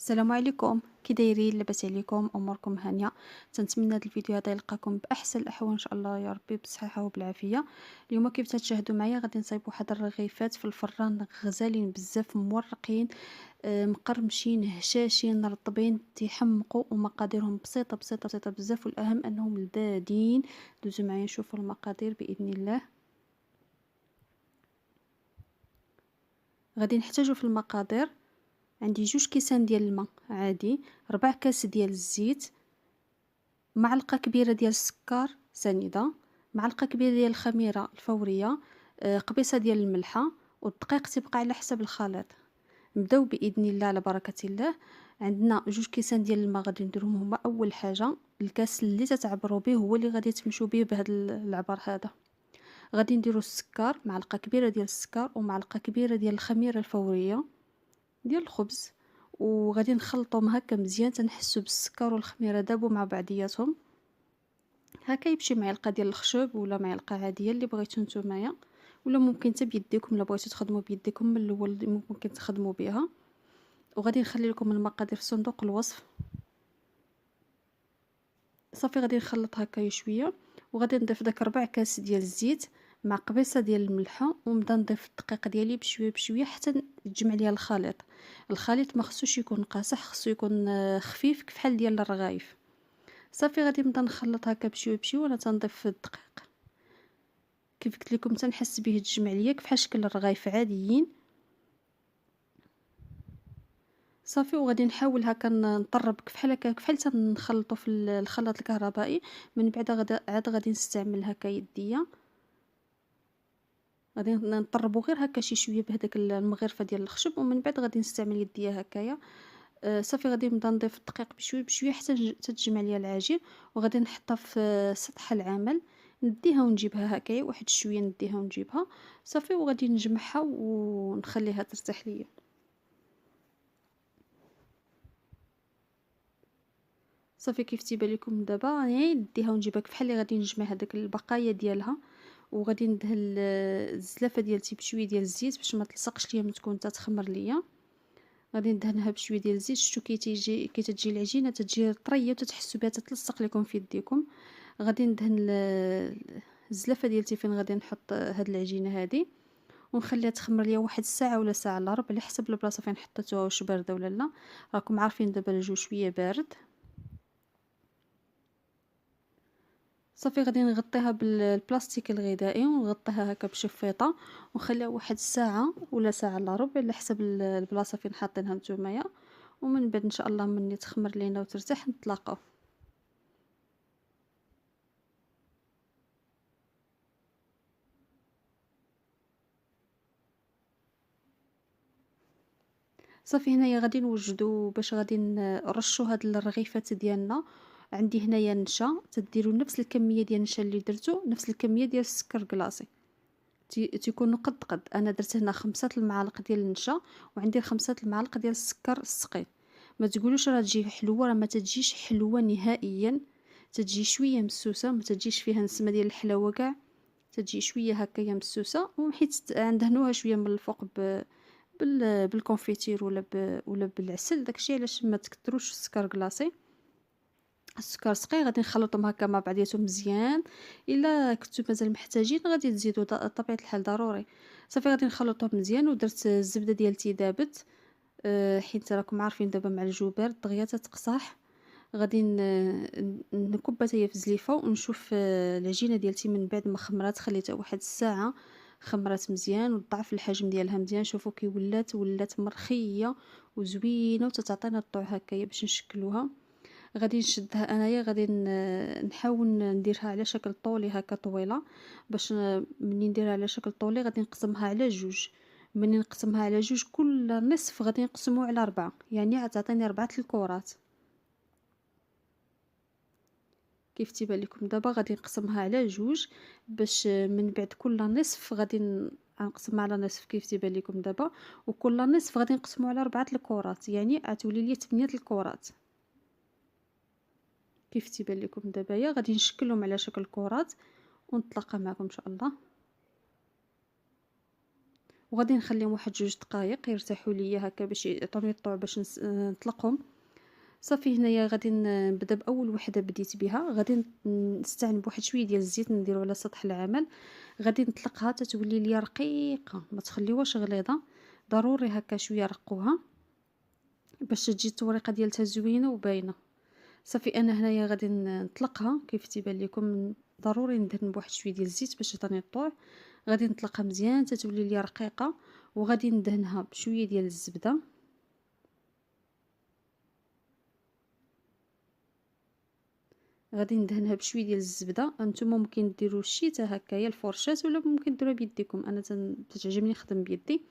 السلام عليكم، كي دايرين؟ لاباس عليكم؟ اموركم هانيه؟ تنتمنى هذا الفيديو هذا يلقاكم باحسن الاحوال ان شاء الله يا ربي، بالصحه وبالعافيه. اليوم كيف تشاهدوا معايا غادي نصايب واحد الرغيفات في الفران غزالين بزاف، مورقين، مقرمشين، هشاشين، رطبين، تيحمقوا، ومقاديرهم بسيطه بسيطه بسيطه بزاف، والاهم انهم لذاذين. دوزوا معايا نشوفوا المقادير باذن الله. غادي نحتاجوا في المقادير: عندي 2 كيسان ديال الماء عادي، 4 كاس ديال الزيت، معلقة كبيرة ديال السكر سنيدة، معلقة كبيرة ديال الخميرة الفورية، قبيصة ديال الملحة، والدقيق تيبقى على حسب الخليط. نبداو باذن الله على بركة الله. عندنا 2 كيسان ديال الماء غادي نديرهم هما اول حاجة. الكاس اللي تتعبروا به هو اللي غادي تمشوا به بهذا العبر هذا. غادي نديروا السكر، معلقة كبيرة ديال السكر، ومعلقة كبيرة ديال الخميرة الفورية ديال الخبز، وغادي نخلطهم هكا مزيان، تنحسوا بالسكر والخميره دابوا مع بعضياتهم. هكا يمشي معلقه ديال الخشب ولا معلقه عاديه اللي بغيتو نتومايا، ولا ممكن حتى بيديكم، الا بغيتو تخدموا بيديكم من الاول ممكن تخدموا بها. وغادي نخلي لكم المقادير في صندوق الوصف. صافي غادي نخلط هكا شويه، وغادي نضيف داك 4 كاس ديال الزيت مع قبيصه ديال الملحه، ونبدا نضيف الدقيق ديالي بشويه بشويه حتى تجمع ليا الخليط. الخليط ما خصوش يكون قاصح، خصو يكون خفيف كفحال ديال الرغايف. صافي غادي نبدا نخلط هكا بشويه بشويه وانا تنضيف الدقيق. كيف قلت لكم تنحس به تجمع ليا كفحال شكل الرغايف عاديين. صافي وغادي نحاول هكا نطرب كفحال هكا كفحال تنخلطو في الخلاط الكهربائي. من بعد غادي نستعمل هكا يديا، غادي نطربو غير هكا شي شويه بهداك المغرفه ديال الخشب، ومن بعد غادي نستعمل يديا هكايا. صافي غادي نبدا نضيف الدقيق بشويه بشويه حتى تتجمع ليا العجين، وغادي نحطها في سطح العمل، نديها ونجيبها هكايا واحد شويه، نديها ونجيبها. صافي وغادي نجمعها ونخليها ترتاح ليا. صافي كيف تيبان لكم دابا يعني نديها ونجيبها بحال اللي غادي نجمع هذاك البقايا ديالها. وغادي ندهن الزلافه ديالتي بشويه ديال الزيت باش ما تلصقش ليا من تكون تتخمر ليا. غادي ندهنها بشويه ديال الزيت. شفتوا كي تجي العجينه تتجي طريه وتتحسوا بها تتلصق لكم في يديكم. غادي ندهن الزلافه ديالتي فين غادي نحط هاد العجينه هادي، ونخليها تخمر ليا واحد الساعه ولا ساعه الا ربع على حسب البلاصه فين حطيتوها، واش بارده ولا لا. راكم عارفين دابا الجو شويه بارد. صافي غادي نغطيها بالبلاستيك الغذائي، ونغطيها هكا بشفيطه، ونخليها واحد الساعه ولا ساعه الا ربع على حسب البلاصه فين حاطينها نتومايا. ومن بعد ان شاء الله مني تخمر لينا وترتاح نتلاقاو. صافي هنايا غادي نوجدوا باش غادي نرشوا هاد الرغيفات ديالنا. عندي هنايا نشا، تديروا نفس الكميه ديال النشا اللي درتو، نفس الكميه ديال السكر كلاصي. تيكونوا قد انا درت هنا 5 المعالق ديال النشا، وعندي 5 المعالق ديال السكر السقيط. ما تقولوش راه تجي حلوه، راه ما تجيش حلوه نهائيا. تجي شويه مسوسه، ما تجيش فيها نسمه ديال الحلاوه كاع. تجي شويه هكايا مسوسه، وحيت ندهنوها شويه من الفوق بالكونفيتير ولا بالعسل. داكشي علاش ما تكثروش السكر كلاصي. السكر سقي غادي نخلطهم هكا مع بعضياتهم مزيان. الا كنتو مازال محتاجين غادي تزيدوا طبيعه الحال ضروري. صافي غادي نخلطهم مزيان، ودرت الزبده ديالتي دابت. حيت راكم عارفين دابا مع الجو بارد دغيا تتقصح. غادي نكبها هي في زليفه، ونشوف العجينه ديالتي من بعد ما خمرات خليتها واحد الساعه. خمرات مزيان وضعف الحجم ديالها مزيان. شوفوا كي ولات مرخيه وزوينه وتتعطينا الطوع هكايا باش نشكلوها. غادي نشدها انايا، غادي نحاول نديرها على شكل طولي هكا طويله، باش مني نديرها على شكل طولي غادي نقسمها على جوج. مني نقسمها على جوج كل نصف غادي نقسمو على 4، يعني غتعطيني 4 الكرات. كيف تيبان لكم دابا غادي نقسمها على جوج، باش من بعد كل نصف غادي غنقسمها على نصف كيف تيبان لكم دابا. وكل نصف غادي نقسمو على 4 الكرات، يعني غتولي لي 8 الكرات. كيف تيبان لكم دابا غادي نشكلهم على شكل كرات، ونتلاقى معكم ان شاء الله. وغادي نخليهم واحد 2 دقائق يرتاحوا ليا هكا باش يعطوني الطوع باش نطلقهم. صافي هنايا غادي نبدا باول وحده بديت بها، غادي نستعين بواحد شويه ديال الزيت نديرو على سطح العمل، غادي نطلقها تتولي ليا رقيقه، ما تخليوهاش غليظه، ضروري هكا شويه رقوها باش تجي التوريقه ديالتها زوينه وباينه. صافي انا هنايا غادي نطلقها كيف تيبان لكم، ضروري ندهن بواحد شويه ديال الزيت باش تعطيني الطوع. غادي نطلقها مزيان تتولي ليا رقيقه، وغادي ندهنها بشويه ديال الزبده. غادي ندهنها بشويه ديال الزبده، نتوما ممكن ديروا الشيته هكايا الفرشات ولا ممكن ديروها بيديكم، انا تتعجبني نخدم بيدي.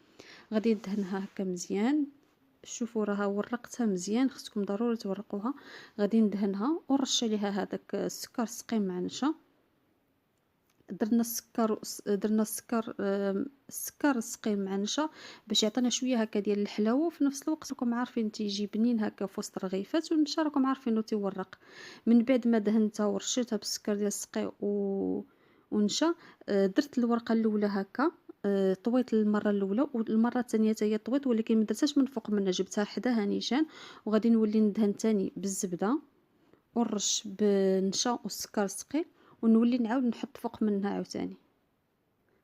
غادي ندهنها هكا مزيان، شوفوا راها ورقتها مزيان، خصكم ضروري تورقوها. غادي ندهنها ونرش عليها هذاك السكر سقيم مع نشا. درنا السكر السقيم مع نشا باش يعطينا شويه هكا ديال الحلاوه، وفي نفس الوقت راكم عارفين تيجي بنين هكا في وسط الرغيفات، والنشا راكم عارفينه تيورق. من بعد ما دهنتها ورشيتها بالسكر ديال السقي ونشا، درت الورقه الاولى هكا، طويت المره الاولى والمره الثانيه حتى هي طويت، ولكن ما درتهاش من فوق منها، جبتها حداها نيشان. وغادي نولي ندهن ثاني بالزبده ونرش بالنشا والسكر السقي، ونولي نعاود نحط فوق منها عاوتاني.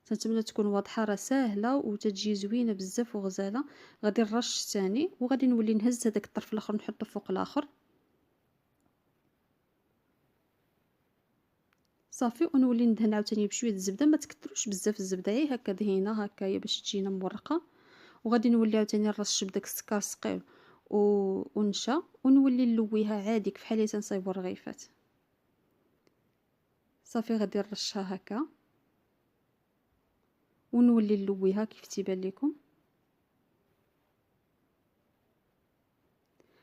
تنتمنى تكون واضحه، راه ساهله وتتجي زوينه بزاف وغزاله. غادي نرش ثاني وغادي نولي نهز هذاك الطرف الاخر نحطه فوق الاخر. صافي ونولي ندهن عاوتاني بشويه الزبده، ما تكثروش بزاف الزبده، غير هكا دهينه هكايا باش تجينا مورقه. وغادي نولي عاوتاني نرش بداك السكر السقيم ونشا، ونولي نلويها عادي كيف حالي تنصايبوا الرغيفات. صافي غادي نرشها هكا ونولي نلويها كيف تيبان لكم.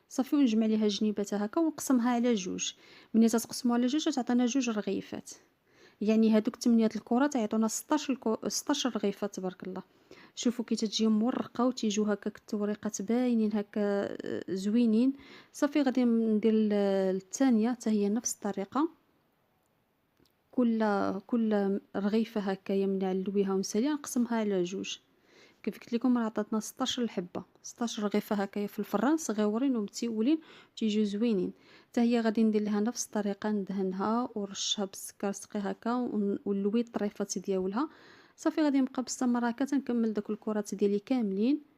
صافي ونجمع ليها جنيباتها هكا ونقسمها على جوج. ملي تتقسموا على جوج تعطينا جوج رغيفات، يعني هادوك 8 الكرات يعطونا 16 رغيفه تبارك الله. شوفوا كي تجي مورقه وتيجوا هكاك التوريقات باينين هكا، زوينين. صافي غادي ندير الثانيه حتى هي نفس الطريقه، كل رغيفه هكايا من علويها ونساليها نقسمها على جوج. كيف قلت لكم راه عطاتنا 16 الحبه، 16 رغيفه هكايا في الفران صغيورين ومتيولين تيجيو زوينين. حتى هي غادي ندير لها نفس الطريقه، ندهنها ورشها بالسكر سقي هكا ونلوي الطريفات ديالها. صافي غادي نبقى باستمرار هكا تنكمل داك الكرات ديالي كاملين.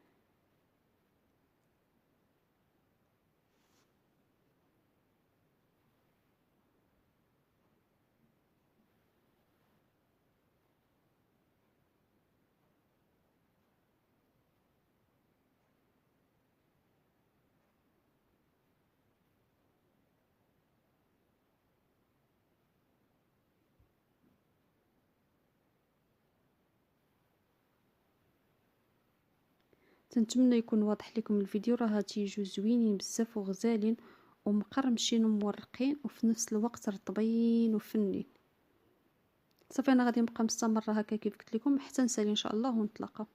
تنتمنى يكون واضح لكم الفيديو، راه تيجوا زوينين بزاف وغزالين ومقرمشين ومورقين وفي نفس الوقت رطبين وفنين. صافي انا غادي نبقى مستمره هكا كيف قلت لكم حتى نسالي ان شاء الله ونتلاقاو.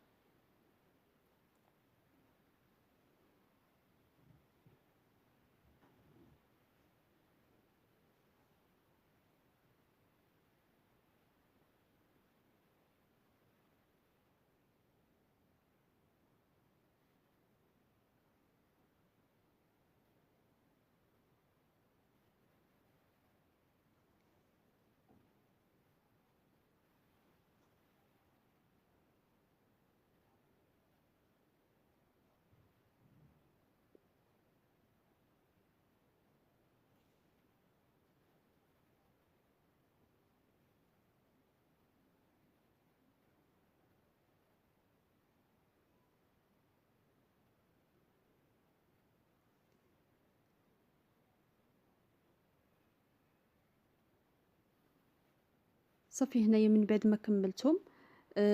صافي هنايا من بعد ما كملتهم،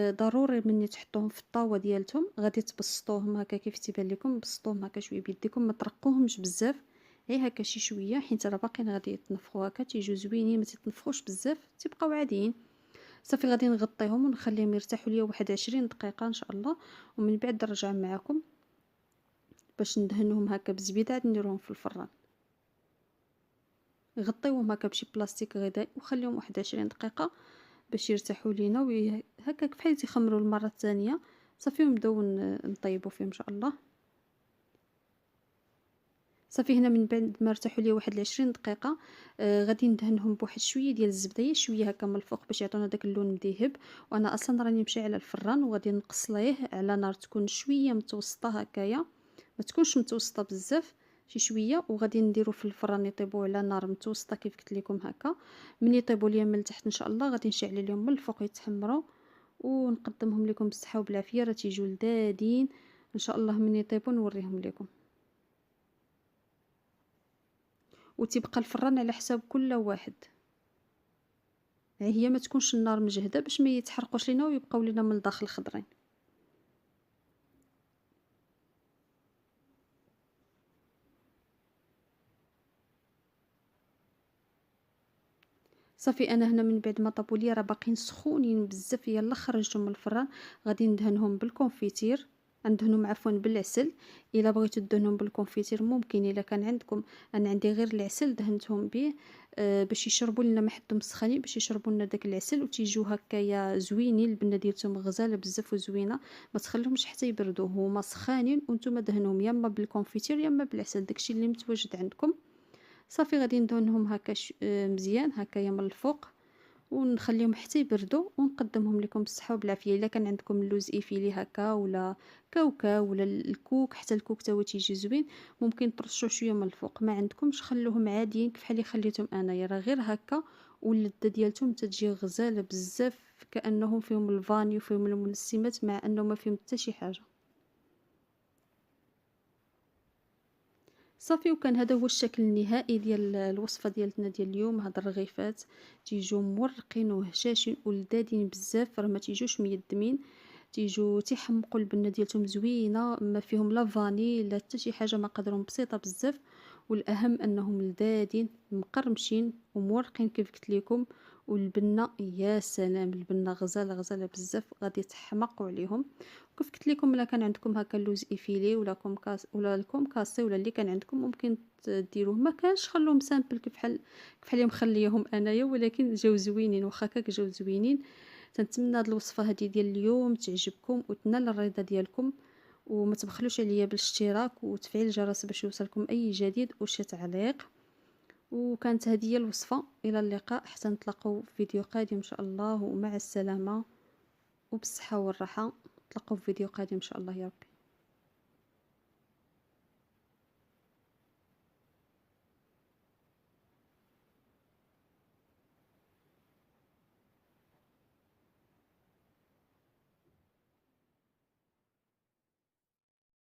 ضروري ملي تحطوهم في الطاوه ديالتهم غادي تبسطوهم هكا كيف تيبان لكم، بسطوهم هكا شويه بيديكم، ما ترقوهمش بزاف، غير هكا شي شويه، حيت راه باقيين غادي يتنفخوا هكا تيجوا زوينين، ما تتنفخوش بزاف تيبقاو عاديين. صافي غادي نغطيهم ونخليهم يرتاحوا ليا واحد 20 دقيقه ان شاء الله، ومن بعد نرجع معكم باش ندهنهم هكا بالزبيده عاد نديرهم في الفران. غطيوهم هكا بشي بلاستيك غذائي وخليهم واحد 20 دقيقه باش يرتاحوا لينا هكاك بحال تيخمروا المره الثانيه. صافي ونبداو نطيبوا فيه ان شاء الله. صافي هنا من بعد ما ارتاحوا ليا واحد 20 دقيقه، غادي ندهنهم بواحد شويه ديال الزبده، شويه هكا من الفوق باش يعطونا داك اللون مذهب. وانا اصلا راني مشي على الفران وغادي نقص ليه على نار تكون شويه متوسطه هكايا، ما تكونش متوسطه بزاف، شي شويه. وغادي نديرو في الفران يطيبوا على نار متوسطه كيف قلت لكم هكا. من يطيبوا ليا من التحت ان شاء الله غادي نشعل عليهم من الفوق يتحمروا، ونقدمهم لكم بالصحه وبالعافيه. راه تيجوا لذاذين ان شاء الله. من يطيبوا نوريهم لكم. وتيبقى الفران على حساب كل واحد، يعني هي ما تكونش النار مجهده باش ما يتحرقوش لينا ويبقاو لينا من الداخل خضرين. صافي انا هنا من بعد ما طابوا لي راه باقيين سخونين بزاف، يلا خرجتهم من الفران. غادي ندهنهم بالكونفيتير، ندهنهم عفوا بالعسل. الا بغيتو دهنهم بالكونفيتير ممكن، الا كان عندكم. انا عندي غير العسل دهنتهم به، باش يشربوا لنا، ما حدهم سخانين باش يشربوا لنا داك العسل وتيجيو هكايا زوينين. البنه ديالتهم غزاله بزاف وزوينه، ما تخليهمش حتى يبردوا، هما سخانين وانتم دهنهم يا اما بالكونفيتير يا اما بالعسل، داكشي اللي متواجد عندكم. صافي غادي ندهنهم هكا مزيان هكايا من الفوق، ونخليهم حتى يبردوا ونقدمهم لكم بالصحه وبالعافيه. الا كان عندكم اللوز ايفيلي هكا ولا كاوكاو ولا الكوك، حتى الكوك تا هو تيجي زوين، ممكن ترشوا شويه من الفوق. ما عندكمش خلوهم عاديين كيف اللي خليتهم انايا، راه غير هكا واللذه ديالتهم تتجي غزاله بزاف، كانهم فيهم الفاني وفيهم المنسمات مع انه ما فيهم حتى شي حاجه. صافي وكان هذا هو الشكل النهائي ديال الوصفه ديالتنا ديال اليوم. هاد الرغيفات تيجو مورقين وهشاشين ولذاذين بزاف، راه ما تيجوش ميدمين، تيجو تيحمقوا البنه ديالتهم زوينه، ما فيهم لا فاني لا حتى شي حاجه، مقاديرهم بسيطه بزاف. والاهم انهم لذاذين مقرمشين ومورقين كيف قلت لكم. والبنه يا سلام، البنه غزاله غزاله بزاف، غادي تحمقوا عليهم. كيف قلت لكم الا كان عندكم هكا اللوز ايفيلي ولا كومكاس ولا الكومكاسي ولا اللي كان عندكم ممكن ديروه، ما كانش خلوهم سامبل كيف اللي مخليهم انايا، ولكن جاو زوينين واخا هكاك جاو زوينين. تنتمنى هاد الوصفه هذه ديال اليوم تعجبكم وتنال الرضا ديالكم، وما تبخلوش عليا بالاشتراك وتفعيل الجرس باش يوصلكم اي جديد وشي تعليق. وكانت هذه الوصفه، الى اللقاء حتى نتلاقاو في فيديو قادم ان شاء الله، ومع السلامه وبالصحه والراحه. نتلاقاو في فيديو قادم ان شاء الله يا ربي.